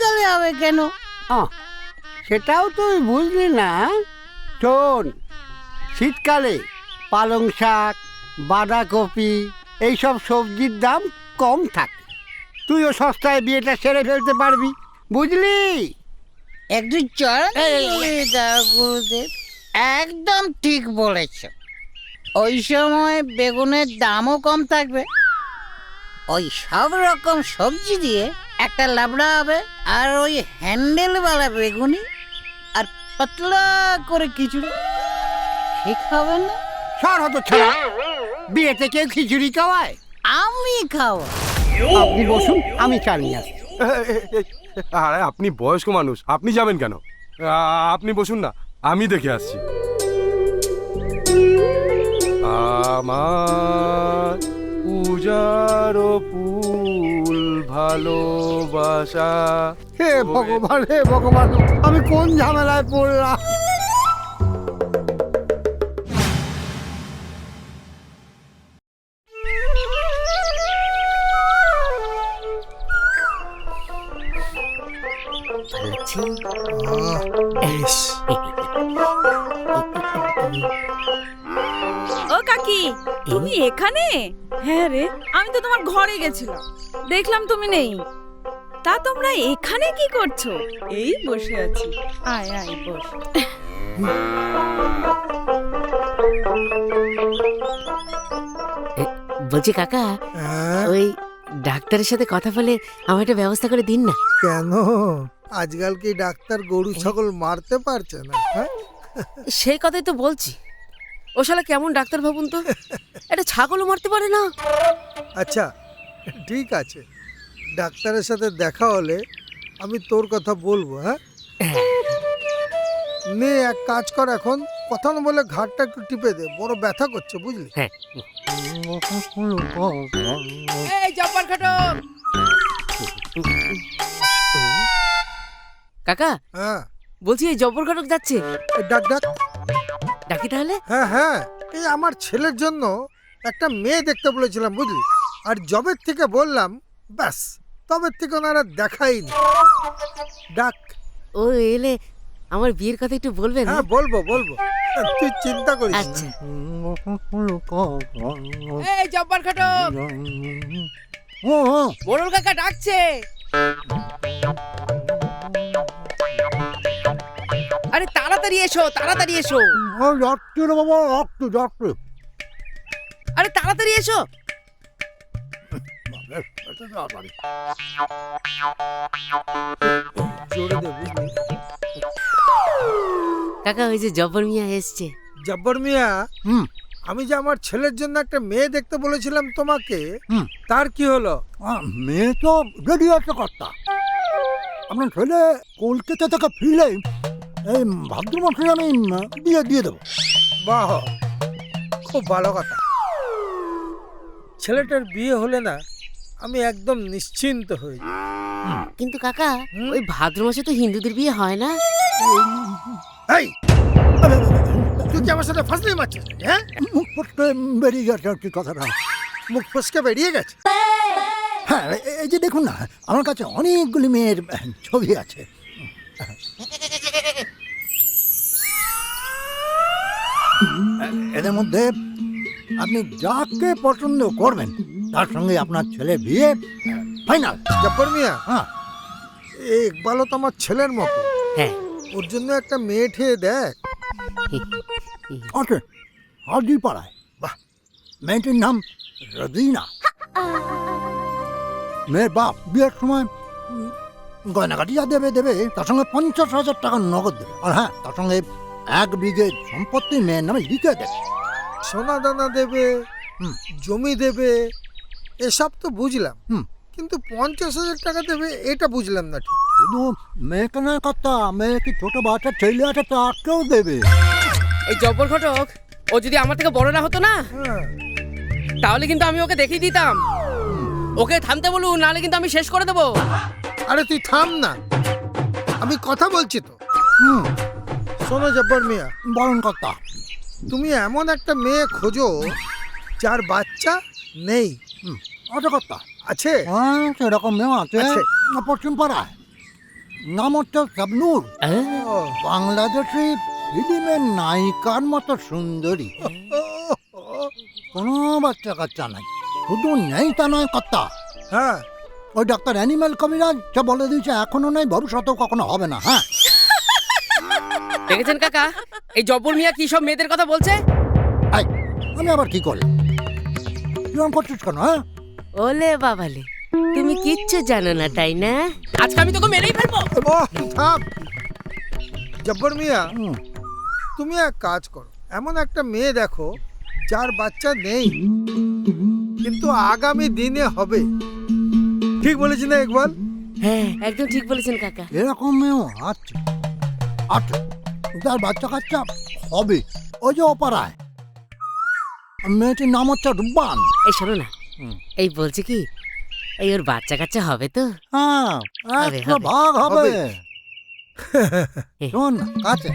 শীতকালে হবে কেন? সেটাও তুই বুঝলি না? শোন, শীতকালে পালং শাক, বাঁধাকপি এইসব সবজির দাম কম থাকে। তুইও সস্তায় বিয়েটা সেরে ফেলতে পারবি, বুঝলি? একটু চল গুরুদেব, একদম ঠিক বলেছ। ওই সময় বেগুনের দামও কম থাকবে। ওই সব রকম সবজি দিয়ে একটা লাবড়া হবে, আর ওই হ্যান্ডেলওয়ালা বেগুনি, আর পাতলা করে খিচুড়ি। ঠিক হবে না? সর হতো ছাড়া, বিয়েতে কেউ খিচুড়ি খাওয়ায়? আমি খাওয়া। আপনি বসুন, আমি চা নিয়ে আসছি। আরে আপনি বয়স্ক মানুষ, আপনি যাবেন কেন? আপনি বসুন না, আমি দেখে আসছি। আমার পূজার ফুল ভালোবাসা। হে ভগবান, হে ভগবান, আমি কোন ঝামেলায় পড়লাম? ও কাকি, তুমি এখানে? হ্যাঁ রে, আমি তো তোমার ঘরে গেছিলাম, দেখলাম তুমি নেই। তা তোমরা এখানে কি করছো? এই বসে আছি। আয় আয় বস। বলছি কাকা, ওই ডাক্তারের সাথে কথা বলে আমার একটা ব্যবস্থা করে দিন না। কেন আজকাল কি ডাক্তার গরু ছাগল মারতে পারছে না? সেই কথাই তো বলছি। ও শালা কেমন ডাক্তার ভাবুন তো, একটা ছাগলও মারতে পারে না। আচ্ছা ঠিক আছে, ডাক্তারের সাথে দেখা হলে আমি তোর কথা বলবো। হ্যাঁ নে, এক কাজ কর, এখন কথা না বলে ঘাটটা একটু টিপে দে, বড় ব্যথা করছে বুঝলি। হ্যাঁ। এই জব্বার খাটক। কাকা হ্যাঁ বলছি এই জব্বর ঘটক যাচ্ছে, ডাক ডাক। ডাকি তাহলে? হ্যাঁ হ্যাঁ, এই আমার ছেলের জন্য একটা মেয়ে দেখতে বলেছিলাম বুঝলি, আর জবের থেকে বললাম, ব্যাস তবের থেকে ওনারা দেখাইনি। ডাক। ও এলে আমার বিয়ের কথা একটু বলবেন? হ্যাঁ বলবো বলবো, তুই চিন্তা করিস না। আচ্ছা। এই জব্বার খাটক, মোড়ল কাকা ডাকছে। আরে তাড়াতাড়ি এসো, তাড়াতাড়ি এসো। যাচ্ছি রে বাবা, যাচ্ছি। আরে তাড়াতাড়ি এসো। জোরে দে বুঝলি। কাকা ওই যে জব্বর মিয়া এসছে। জব্বর মিয়া, হুম। আমি যে আমার ছেলের জন্য একটা মেয়ে দেখতে বলেছিলাম তোমাকে, হুম। তার কি হলো? মেয়ে তো রেডি আছে কর্তা। আপনার ছেলে কলকাতা থেকে ফিরলে এই ভাদ্র মাসে আমি বিয়ে দিয়ে দেবো। বাহ, খুব ভালো কথা। ছেলেটার বিয়ে হলে না আমি একদম নিশ্চিন্ত হয়ে যাই। কিন্তু কাকা ওই ভাদ্র মাসে তো হিন্দুদের বিয়ে হয় না। এই, তুই কি আমার সাথে ফাজলামি মারছিস? হ্যাঁ, মুখ ফটকে বেরিয়ে গেছে আর কি কথাটা। মুখ ফসকে বেরিয়ে গেছে। হ্যাঁ, এই যে দেখুন না, আমার কাছে অনেকগুলি মেয়ের ছবি আছে। এদের মধ্যে আপনি যাকে পছন্দ করবেন তার সঙ্গে আপনার ছেলে বিয়ে ফাইনাল। জব্বর মিয়া, হ্যাঁ। এই ইকবালও তো আমার ছেলের মতো, হ্যাঁ। ওর জন্য একটা মেয়ে ঠেয়ে দেখ। আছে হাজি পাড়ায়। বাহ, মেয়েটির নাম রবিনা। মেয়ের বাপ বিয়ের সময় গয়নাগাটি যা দেবে দেবে, তার সঙ্গে 50,000 টাকা নগদ দেবে। আর হ্যাঁ, তার সঙ্গে 1 বিঘে সম্পত্তি মেয়ের নামে লিখে দেবে। সোনা দানা দেবে, জমি দেবে, এসব তো বুঝলাম, কিন্তু 50,000 টাকা দেবে এটা বুঝলাম না ঠিক। শুধু মেয়েকে নয় কথা, মেয়ে কি ছোট বাচ্চা ছেলে আছে তাকেও দেবে। এই জব্বর ঘটক ও যদি আমার থেকে বড় না হতো না, হ্যাঁ, তাহলে কিন্তু আমি ওকে দেখিয়ে দিতাম। ওকে থামতে বলুন, নাহলে কিন্তু আমি শেষ করে দেবো। আরে তুই থাম না, আমি কথা বলছি তো। শোনো জব্বর মিয়া, বরণ কথা, তুমি এমন একটা মেয়ে খোঁজো যার বাচ্চা নেই। আছে কথা আছে? হ্যাঁ, সেরকম মেয়ে আছে আছে। পশ্চিম পাড়ায়। নাম হচ্ছে শাবনূর। ও, বাংলাদেশি ফিল্মের নায়িকার মতো সুন্দরী। কোনো বাচ্চা কাচ্চা নাই, শুধু নেই তা নয় কর্তা। হ্যাঁ ওই ডাক্তার অ্যানিম্যাল কবিরাজ যা বলে দিয়েছে, এখনো নাই, ভবিষ্যতেও কখনো হবে না। হ্যাঁ, দেখেছেন কাকা, এই জব্বর মিয়া কি সব মেয়েদের কথা বলছে? এই, আমি আবার কি করি? কিরম করছিস কেন? হ্যাঁ, ওলে বাবালে, তুমি কিচ্ছু জানো না তাই না? আজকে আমি তোকে মেরেই ফেলবো। ও থাম। জব্বর মিয়া, হুম। তুমি এক কাজ করো, এমন একটা মেয়ে দেখো যার বাচ্চা নেই কিন্তু আগামী দিনে হবে। ঠিক বলেছি না ইকবাল? হ্যাঁ, একদম ঠিক বলেছেন কাকা। এরকম মেয়েও আছে, আছে যার বাচ্চা কাচ্চা হবে। ওই যে অপারায় মেয়েটির নাম হচ্ছে রুবান। এই শোনো না, হুম। এই বলছি কি, এই ওর বাচ্চা কাচ্চা হবে তো? হ্যাঁ, হবে, 100 হবে। ভাগ হবে। হবে। শোন না, কাছে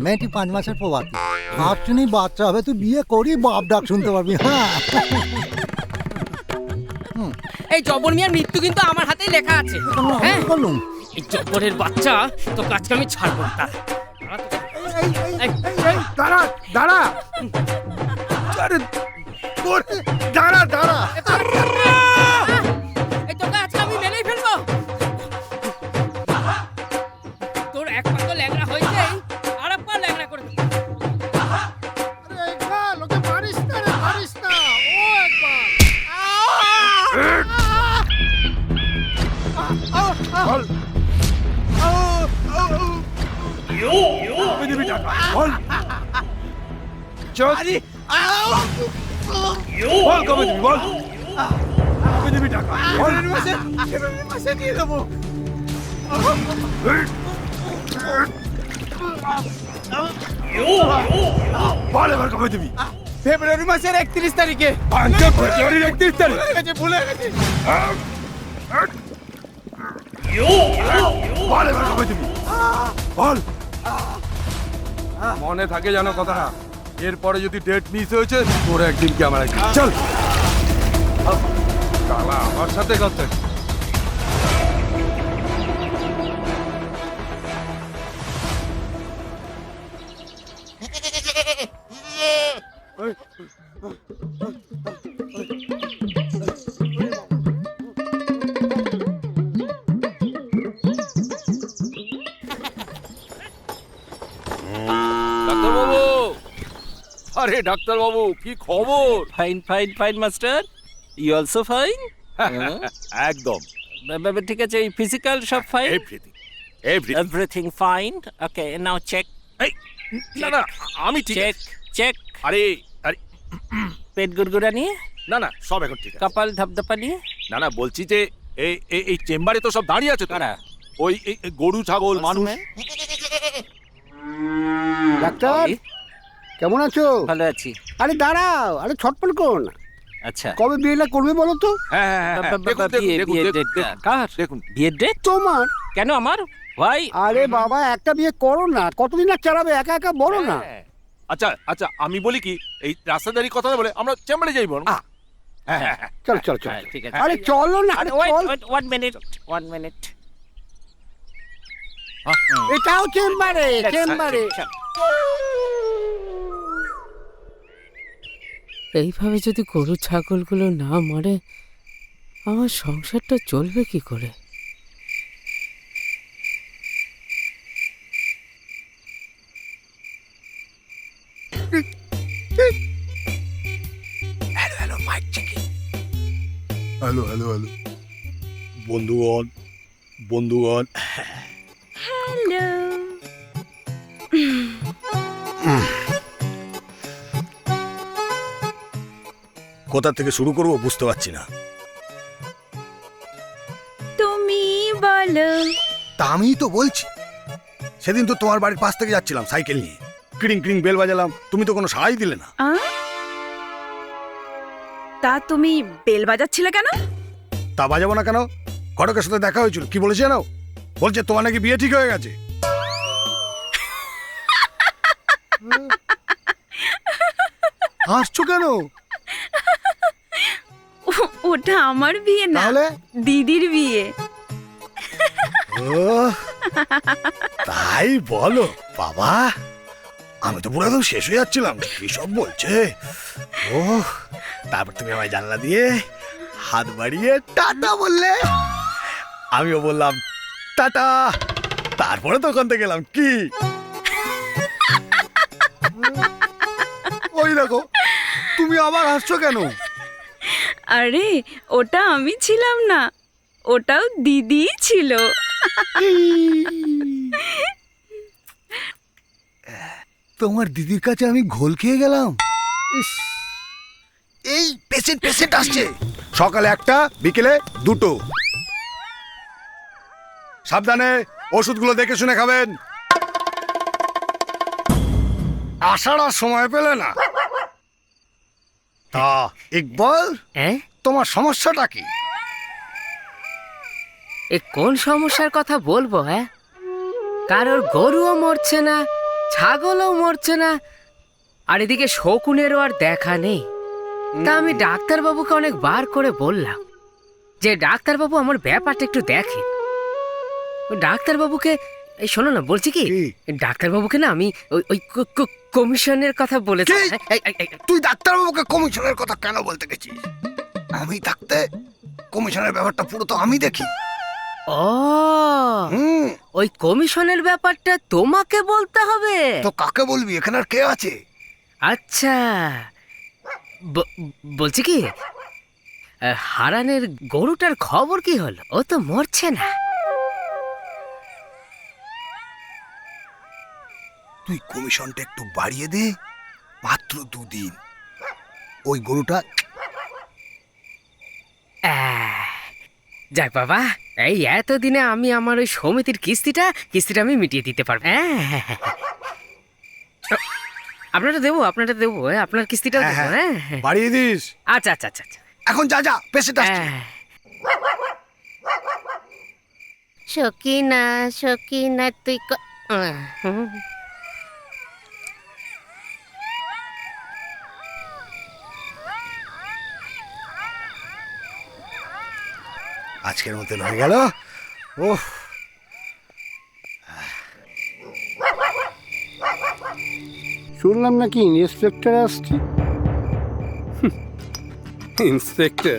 মেয়েটি 5 মাসের প্রবাদী, আসছেনি বাচ্চা হবে, তুই বিয়ে করি বাপ ডাক শুনতে পারবি। হ্যাঁ, এই জব্বর মিয়ার মৃত্যু কিন্তু আমার হাতেই লেখা আছে। হ্যাঁ, কি করলুম? এই জব্বরের বাচ্চা তো আজকে আমি ছাড়বো না। দাঁড়া দাঁড়া, আরে তোরে দাঁড়া দাঁড়া। এই তোকে আজকে আমি মেরেই ফেলবো। তোর এক পা তো ল্যাংড়া হয়েছে, আর এক পা ল্যাংড়া করে দেবো। আরে ইকবাল, ওকে মারিস না রে, মারিস না। ও ইকবাল, বল কবে দিবি টাকা? বল চল, বল কবে দিবি? বল কবে দিবি টাকা? বল মাসে দিয়ে দেবো। বল এবার কবে দিবি? ফেব্রুয়ারি মাসের 31 তারিখে। ফেব্রুয়ারির 31 তারিখ। ভুলে গেছি। বল এবার কবে দিবি? বল। মনে থাকে জানো কথাটা, এরপরে যদি ডেট মিস হয়েছে তোর একদিন কি আমার একদিন। চল কালা আমার সাথে কথা। ডাক্তারবাবু, আরে ডাক্তারবাবু কি খবর? Fine fine fine master, you also fine. একদম ঠিক আছে, এই ফিজিক্যাল সব fine, everything everything. Everything fine. Okay, now check এই না না, আমি ঠিক চেক চেক। আরে আরে পেট গুড়গুড়ানি, না না, সব এখন ঠিক আছে। কপাল ধপধপানি। না না, বলছি যে এই এই- এই চেম্বারে তো সব দাঁড়িয়ে আছে তো। কারা? ওই এই গরু ছাগল মানুষ। ডাক্তার, কেমন আছো? ভালো আছি। আরে দাঁড়াও, আরে ছটপট করো না। আচ্ছা, কবে বিয়েটা করবে বলো তো? হ্যাঁ হ্যাঁ হ্যাঁ, দেখুন, দেখুন, বিয়ে দেখুন, বিয়ে দেখুন, ডেট দেখুন, কার? দেখুন। বিয়ের ডেট? তোমার। কেন আমার? ভাই, আরে বাবা, একটা বিয়ে করো না, কতদিন আর চালাবে, একা একা বলো না। হ্যাঁ। আচ্ছা আচ্ছা, আমি বলি কি, এই রাস্তাদারি কথা না বলে আমরা চেম্বারে যাই বল। হ্যাঁ হ্যাঁ হ্যাঁ। চল চল চল। হ্যাঁ, ঠিক আছে। আরে চলো না, আরে ওয়েট চল। Wait, 1 minute 1 minute. এটাও চেম্বারে, চেম্বারে। এইভাবে যদি গরু ছাগলগুলো না মরে, আমার সংসারটা চলবে কি করে? হ্যালো হ্যালো হ্যালো, বন্ধুগণ বন্ধুগণ, হ্যালো। কোথা থেকে শুরু করব বুঝতে পারছি না। তুমি বলো। তা আমিই তো বলছি, সেদিন তো তোমার বাড়ির পাশ থেকে যাচ্ছিলাম সাইকেল নিয়ে, ক্রিং ক্রিং বেল বাজালাম, তুমি তো কোনো সাড়াই দিলে না। আ? তা তুমি বেল বাজাচ্ছিলে কেন? তা বাজাবো না কেন? ঘটকের সাথে দেখা হয়েছিল, কি বলেছে জানো? বলছে তোমার নাকি বিয়ে ঠিক হয়ে গেছে। হাসছো কেন? ওটা আমার বিয়ে না, তাহলে দিদির বিয়ে। ও তাই বলো বাবা, আমি তো পুরো একদম শেষ হয়ে যাচ্ছিলাম, কি সব বলছে। ও তারপর তুমি আমায় জানলা দিয়ে হাত বাড়িয়ে টাটা বললে, আমিও বললাম টাটা, তারপরে তো ওখান থেকে গেলাম। কি ওই দেখো, তুমি আবার হাসছো কেন? আরে ওটা আমি ছিলাম না, ওটাও দিদি ছিল। তোমার দিদির কাছে আমি ঘোল খেয়ে গেলাম। ইস, এই পেশেন্ট আসছে, সকালে একটা বিকেলে দুটো, সাবধানে ওষুধগুলো দেখে শুনে খাবেন। আসার আর সময় পেলে না। তা ইকবাল, হ্যাঁ, তোমার সমস্যাটা কি? এ কোন সমস্যার কথা বলবো? হ্যাঁ, কারোর গরুও মরছে না, ছাগলও মরছে না, আর এদিকে শকুনেরও আর দেখা নেই। তা আমি ডাক্তারবাবুকে অনেকবার করে বললাম যে ডাক্তারবাবু আমার ব্যাপারটা একটু দেখেন। ওই ডাক্তারবাবুকে, এই শোনো না, বলছি কি, ডাক্তারবাবুকে না আমি ওই ওই কমিশনের কথা বলেছি। কি? তুই ডাক্তারবাবুকে কমিশনের কথা কেন বলতে গেছিস? আমি থাকতে কমিশনের ব্যাপারটা পুরো তো আমি দেখি। ও, ওই কমিশনের ব্যাপারটা তোমাকে বলতে হবে? তো কাকে বলবি, এখানে আর কে আছে? আচ্ছা, বলছি কি, হারানের গরুটার খবর কি হলো? ও তো মরছে না। তুই কমিশনটা একটু বাড়িয়ে দে, মাত্র 2 দিন। ওই গরুটা যাক বাবা, এই এতদিনে আমি আমার ওই সমিতির কিস্তিটা আমি মিটিয়ে দিতে পারবো। আপনারটা দেবো, আপনার কিস্তিটা দেবো। হ্যাঁ, বাড়িয়ে দিস। আচ্ছা আচ্ছা আচ্ছা আচ্ছা। এখন যা পেশেন্ট আসছে। সকিনা সকিনা তুই আজকের মতন হয়ে গেল। ওহ, শুনলাম নাকি ইন্সপেক্টর আসছে। ইন্সপেক্টর,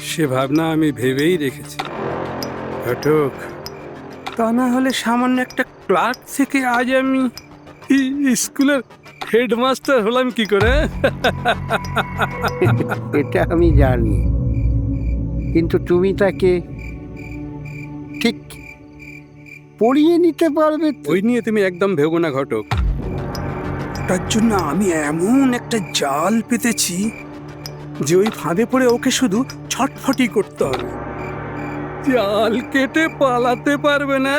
সে ভাবনা আমি ভেবেই রেখেছি। ঘটক, তা না হলে সামান্য একটা ক্লার্ক থেকে আজ আমি স্কুলের হেডমাস্টার হলাম কি করে? এটা আমি জানি, কিন্তু তুমি তাকে ঠিক পড়িয়ে নিতে পারবে তো? ওই নিয়ে তুমি একদম ভেবো না ঘটক। ওটার জন্য আমি এমন একটা জাল পেতেছি যে ওই ফাঁদে পড়ে ওকে শুধু ছটফটি করতে হবে, জাল কেটে পালাতে পারবে না।